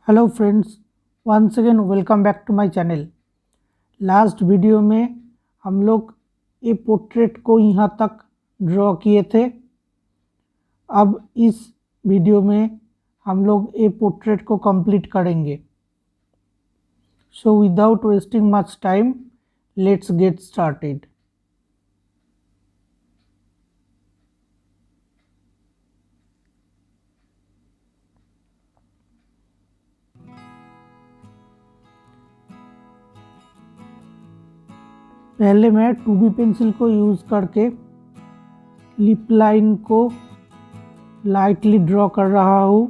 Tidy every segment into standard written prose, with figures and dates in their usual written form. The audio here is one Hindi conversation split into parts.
Hello friends, once again welcome back to my channel. Last video में हम लोग ये पोर्ट्रेट को यहाँ तक ड्रॉ किए थे। अब इस वीडियो में हम लोग ये पोर्ट्रेट को कंप्लीट करेंगे। So without wasting much time, let's get started. पहले मैं 2B पेंसिल को यूज़ करके लिप लाइन को लाइटली ड्रॉ कर रहा हूँ।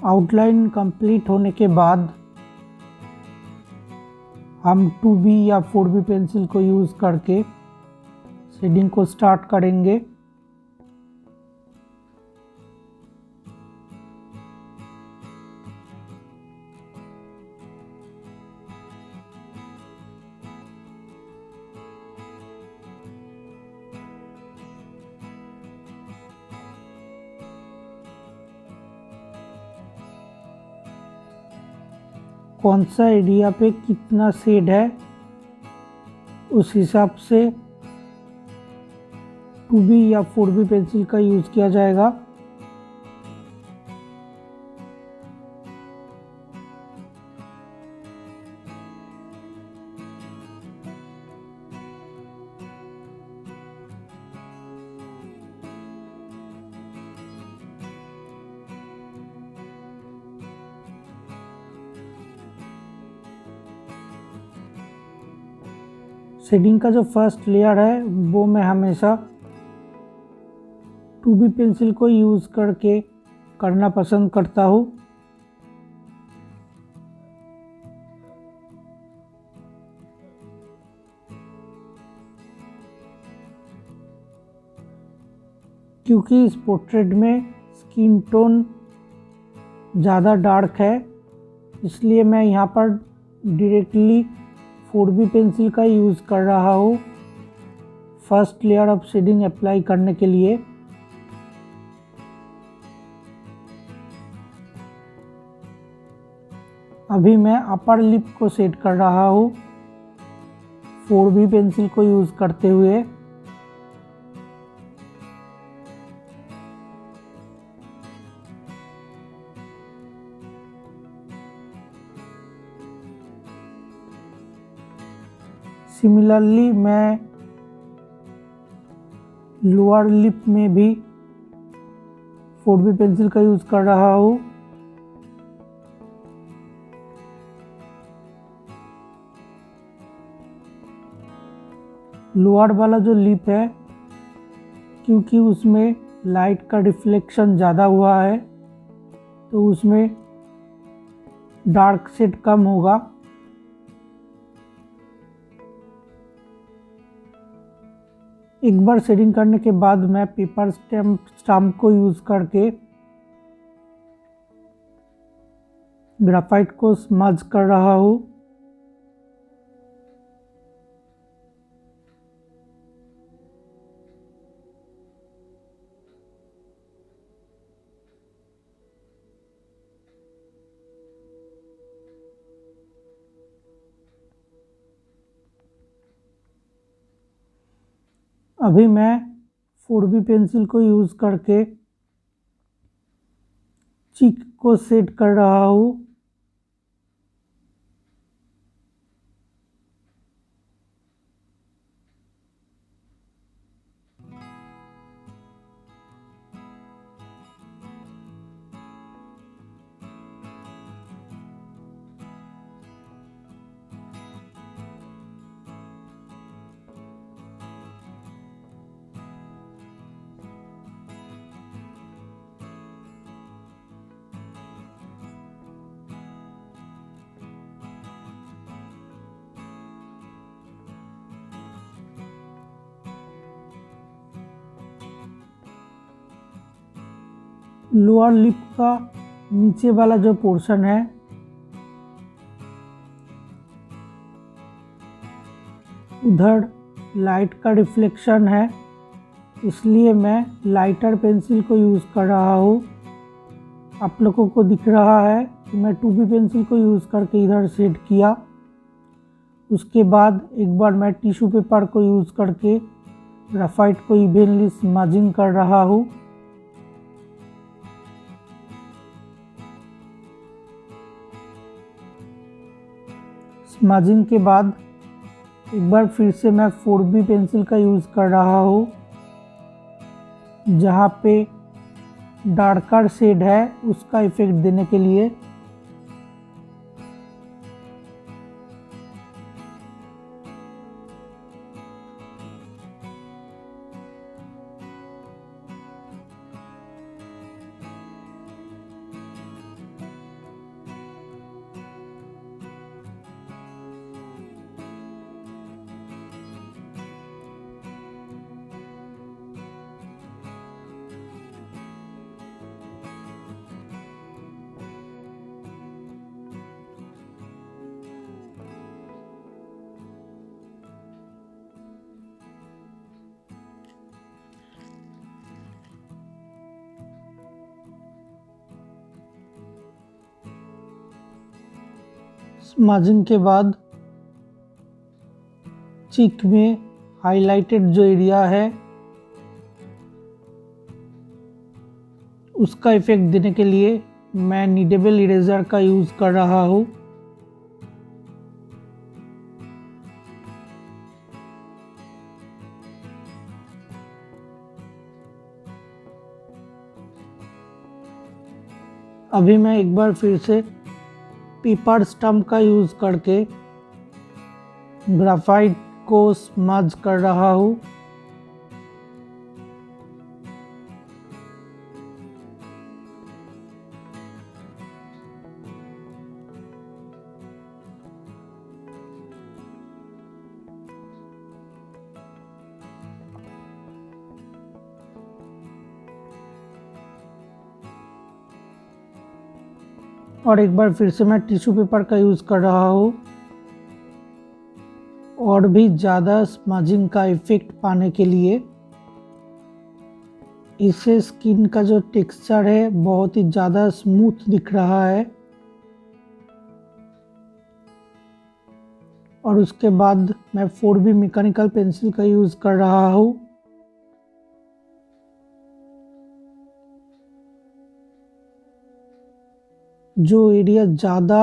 आउटलाइन कंप्लीट होने के बाद हम 2B या 4B पेंसिल को यूज़ करके शेडिंग को स्टार्ट करेंगे। कौन सा एरिया पे कितना शेड है उस हिसाब से 2B या 4B पेंसिल का यूज़ किया जाएगा। शेडिंग का जो फर्स्ट लेयर है वो मैं हमेशा 2B पेंसिल को यूज़ करके करना पसंद करता हूँ। क्योंकि इस पोर्ट्रेट में स्किन टोन ज़्यादा डार्क है, इसलिए मैं यहाँ पर डायरेक्टली 4B पेंसिल का यूज़ कर रहा हूँ first layer of shading apply करने के लिए। अभी मैं अपर लिप को सेट कर रहा हूँ 4B पेंसिल को यूज़ करते हुए। सिमिलरली मैं लोअर लिप में भी 4B पेंसिल का यूज़ कर रहा हूँ। लोअर वाला जो लिप है, क्योंकि उसमें लाइट का रिफ्लेक्शन ज़्यादा हुआ है तो उसमें डार्क शेड कम होगा। एक बार शेडिंग करने के बाद मैं पेपर स्टैम्प को यूज़ करके ग्रेफाइट को स्मज कर रहा हूँ। अभी मैं 4B पेंसिल को यूज़ करके चीक को सेट कर रहा हूँ। लोअर लिप का नीचे वाला जो पोर्शन है उधर लाइट का रिफ्लेक्शन है, इसलिए मैं लाइटर पेंसिल को यूज़ कर रहा हूँ। आप लोगों को दिख रहा है कि मैं 2B पेंसिल को यूज़ करके इधर शेड किया। उसके बाद एक बार मैं टिश्यू पेपर को यूज़ करके ग्राफाइट को इवनली स्मजिंग कर रहा हूँ। स्मजिंग के बाद एक बार फिर से मैं 4B पेंसिल का यूज़ कर रहा हूँ, जहाँ पे डार्कर शेड है उसका इफेक्ट देने के लिए। स्मजिंग के बाद चीक में हाइलाइटेड जो एरिया है उसका इफेक्ट देने के लिए मैं नीडेबल इरेजर का यूज़ कर रहा हूँ। अभी मैं एक बार फिर से पेपर स्टम्प का यूज़ करके ग्राफाइट को स्मज कर रहा हूँ। और एक बार फिर से मैं टिश्यू पेपर का यूज़ कर रहा हूँ और भी ज़्यादा स्मजिंग का इफेक्ट पाने के लिए। इससे स्किन का जो टेक्सचर है बहुत ही ज़्यादा स्मूथ दिख रहा है। और उसके बाद मैं 4B मैकेनिकल पेंसिल का यूज़ कर रहा हूँ। जो एरिया ज़्यादा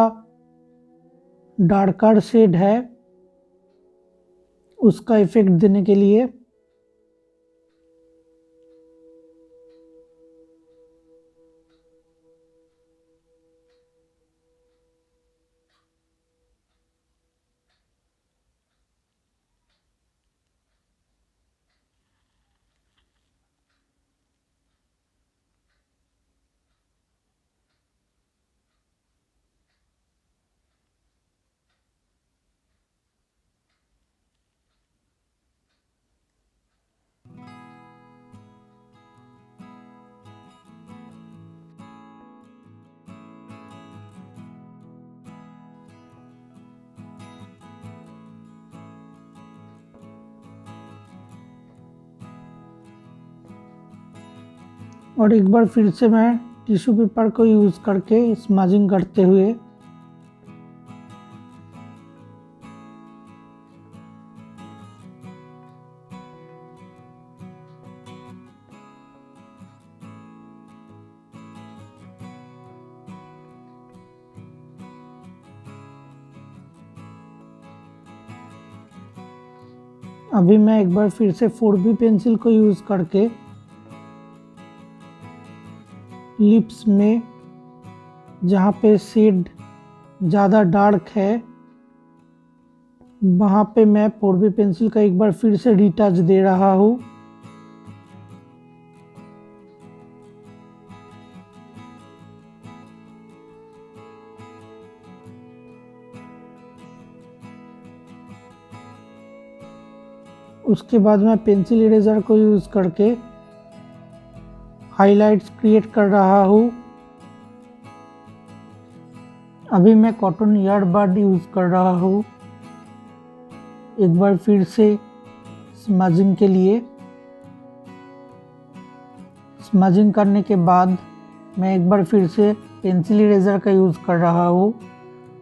डार्कर शेड है उसका इफेक्ट देने के लिए। और एक बार फिर से मैं टिश्यू पेपर को यूज़ करके स्मजिंग करते हुए अभी मैं एक बार फिर से 4B पेंसिल को यूज़ करके लिप्स में जहाँ पे शेड ज़्यादा डार्क है वहाँ पे मैं 4B पेंसिल का एक बार फिर से रिटच दे रहा हूँ। उसके बाद मैं पेंसिल इरेजर को यूज़ करके हाइलाइट्स क्रिएट कर रहा हूँ। अभी मैं कॉटन ईयरबड यूज़ कर रहा हूँ। एक बार फिर से स्मजिंग के लिए, स्मजिंग करने के बाद मैं एक बार फिर से पेंसिल इरेजर का यूज़ कर रहा हूँ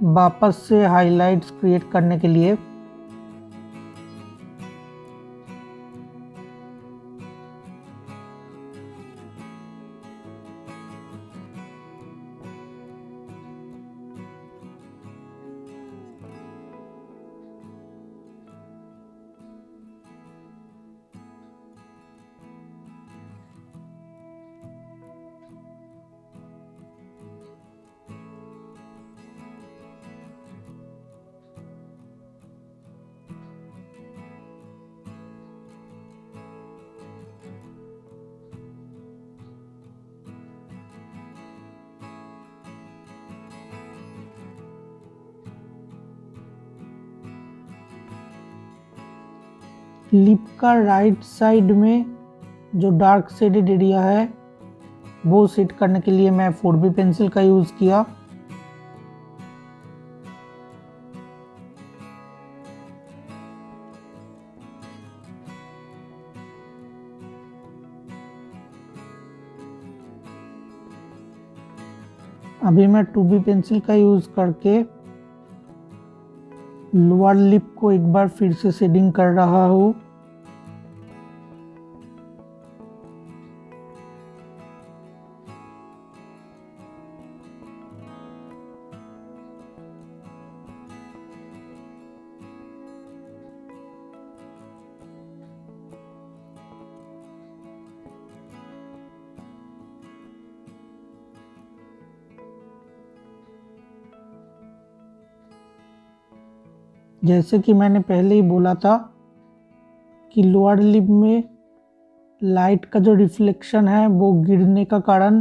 वापस से हाइलाइट्स क्रिएट करने के लिए। लिप का राइट साइड में जो डार्क शेडेड एरिया है वो सेट करने के लिए मैं 4B पेंसिल का यूज़ किया। अभी मैं 2B पेंसिल का यूज़ करके लोअर लिप को एक बार फिर से शेडिंग कर रहा हूँ। जैसे कि मैंने पहले ही बोला था कि लोअर लिप में लाइट का जो रिफ्लेक्शन है वो गिरने का कारण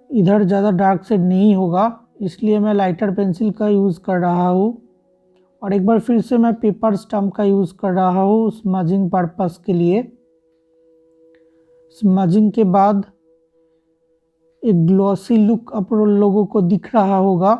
इधर ज़्यादा डार्क शेड नहीं होगा, इसलिए मैं लाइटर पेंसिल का यूज़ कर रहा हूँ। और एक बार फिर से मैं पेपर स्टम्प का यूज़ कर रहा हूँ स्मजिंग पर्पस के लिए। स्मजिंग के बाद एक ग्लॉसी लुक आप लोगों को दिख रहा होगा।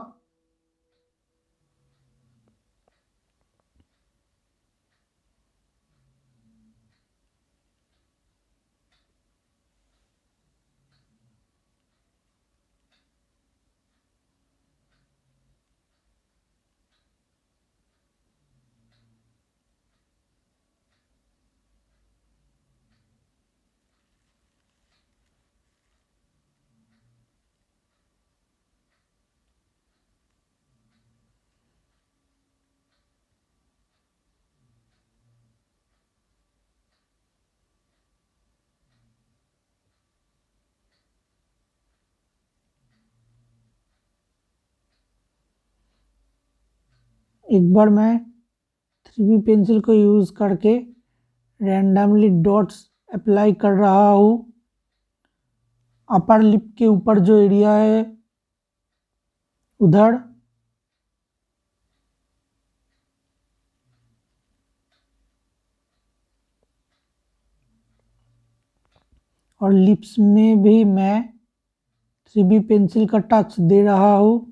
एक बार मैं 3B पेंसिल को यूज़ करके रैंडमली डॉट्स अप्लाई कर रहा हूँ अपर लिप के ऊपर जो एरिया है उधर। और लिप्स में भी मैं 3B पेंसिल का टच दे रहा हूँ।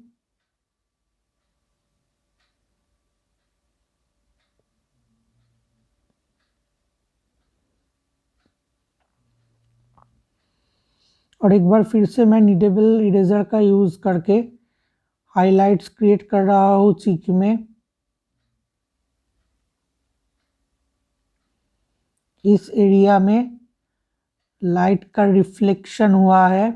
और एक बार फिर से मैं नीडेबल इरेजर का यूज़ करके हाइलाइट्स क्रिएट कर रहा हूँ चीक में। इस एरिया में लाइट का रिफ्लेक्शन हुआ है।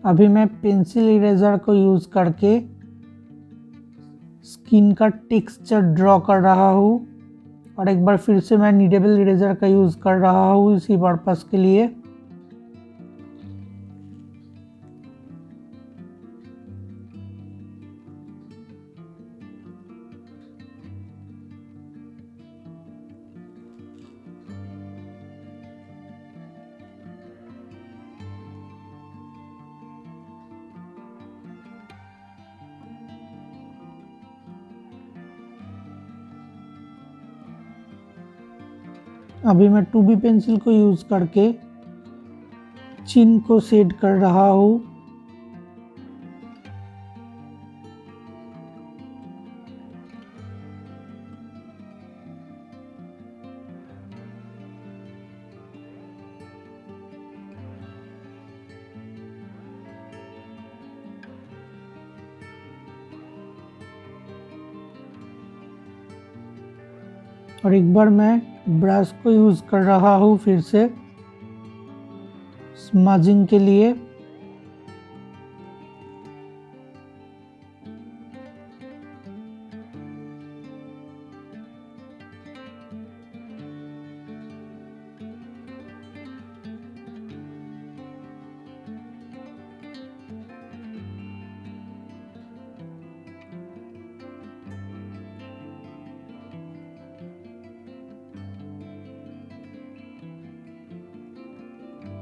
अभी मैं पेंसिल इरेजर को यूज़ करके स्किन का टेक्सचर ड्रॉ कर रहा हूँ। और एक बार फिर से मैं नीडेबल इरेजर का यूज़ कर रहा हूँ इसी पर्पस के लिए। अभी मैं 2B पेंसिल को यूज़ करके चिन को शेड कर रहा हूँ। और एक बार मैं ब्रश को यूज़ कर रहा हूँ फिर से स्मजिंग के लिए।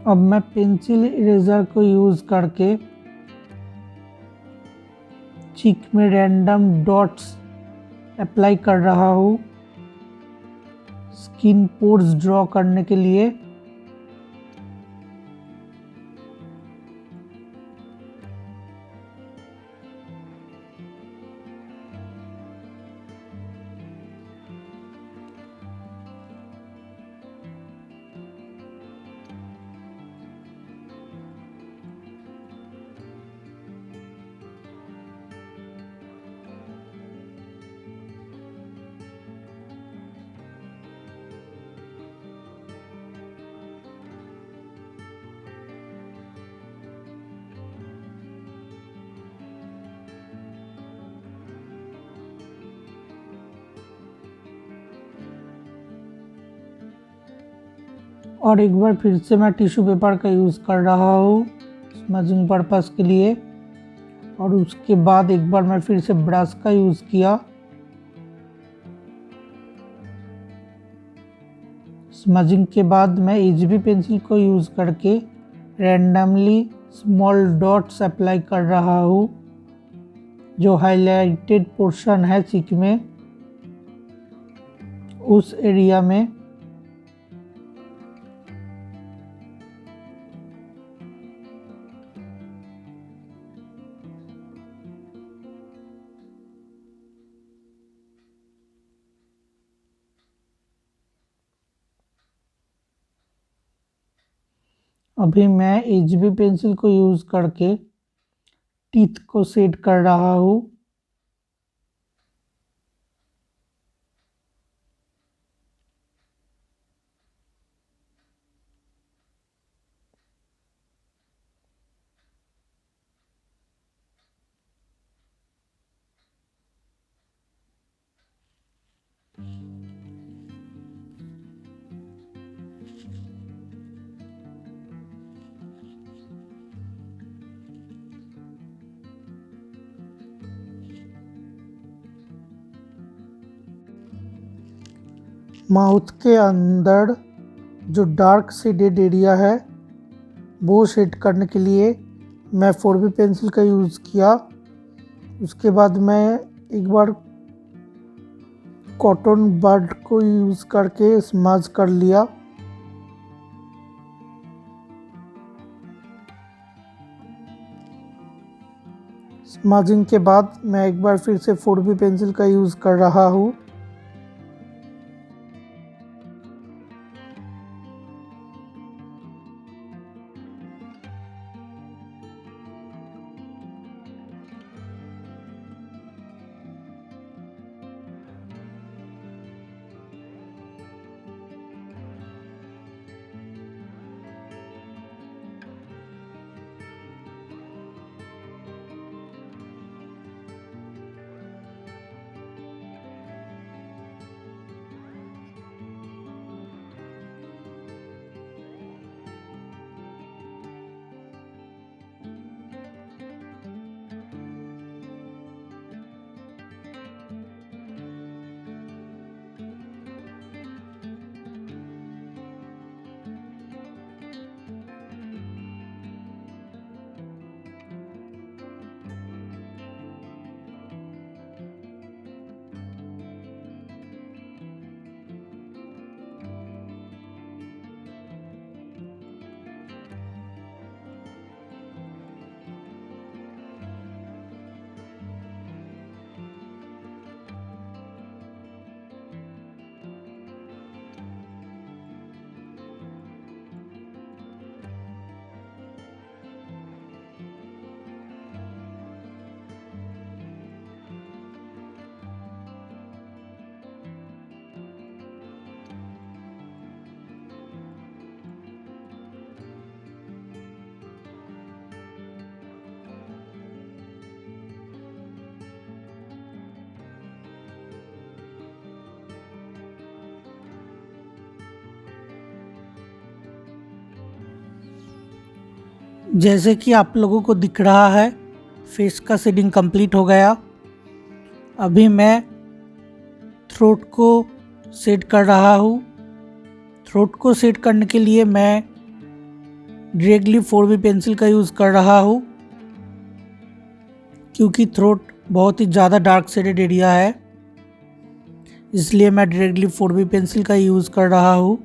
अब मैं पेंसिल इरेजर को यूज़ करके चीक में रैंडम डॉट्स अप्लाई कर रहा हूँ स्किन पोर्स ड्रॉ करने के लिए। और एक बार फिर से मैं टिश्यू पेपर का यूज़ कर रहा हूँ स्मजिंग पर्पस के लिए। और उसके बाद एक बार मैं फिर से ब्रश का यूज़ किया। स्मजिंग के बाद मैं HB पेंसिल को यूज़ करके रैंडमली स्मॉल डॉट्स अप्लाई कर रहा हूँ जो हाईलाइटेड पोर्शन है चीक में उस एरिया में। अभी मैं HB पेंसिल को यूज़ करके टीथ को सेट कर रहा हूँ। माउथ के अंदर जो डार्क शेडेड एरिया है वो शेड करने के लिए मैं 4B पेंसिल का यूज़ किया। उसके बाद मैं एक बार कॉटन बड को यूज़ करके स्मज कर लिया। स्मजिंग के बाद मैं एक बार फिर से 4B पेंसिल का यूज़ कर रहा हूँ। जैसे कि आप लोगों को दिख रहा है, फेस का शेडिंग कंप्लीट हो गया। अभी मैं थ्रोट को सेट कर रहा हूँ। थ्रोट को सेट करने के लिए मैं डायरेक्टली 4B पेंसिल का यूज़ कर रहा हूँ, क्योंकि थ्रोट बहुत ही ज़्यादा डार्क शेडेड एरिया है, इसलिए मैं डायरेक्टली 4B पेंसिल का यूज़ कर रहा हूँ।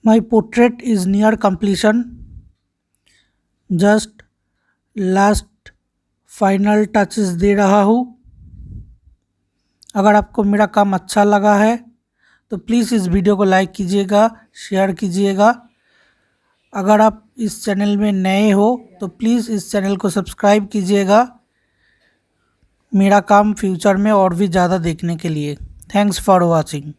My portrait is near completion, just last final touches दे रहा हूँ। अगर आपको मेरा काम अच्छा लगा है तो प्लीज़ इस वीडियो को लाइक कीजिएगा, शेयर कीजिएगा। अगर आप इस चैनल में नए हो तो प्लीज़ इस चैनल को सब्सक्राइब कीजिएगा मेरा काम फ्यूचर में और भी ज़्यादा देखने के लिए। Thanks for watching.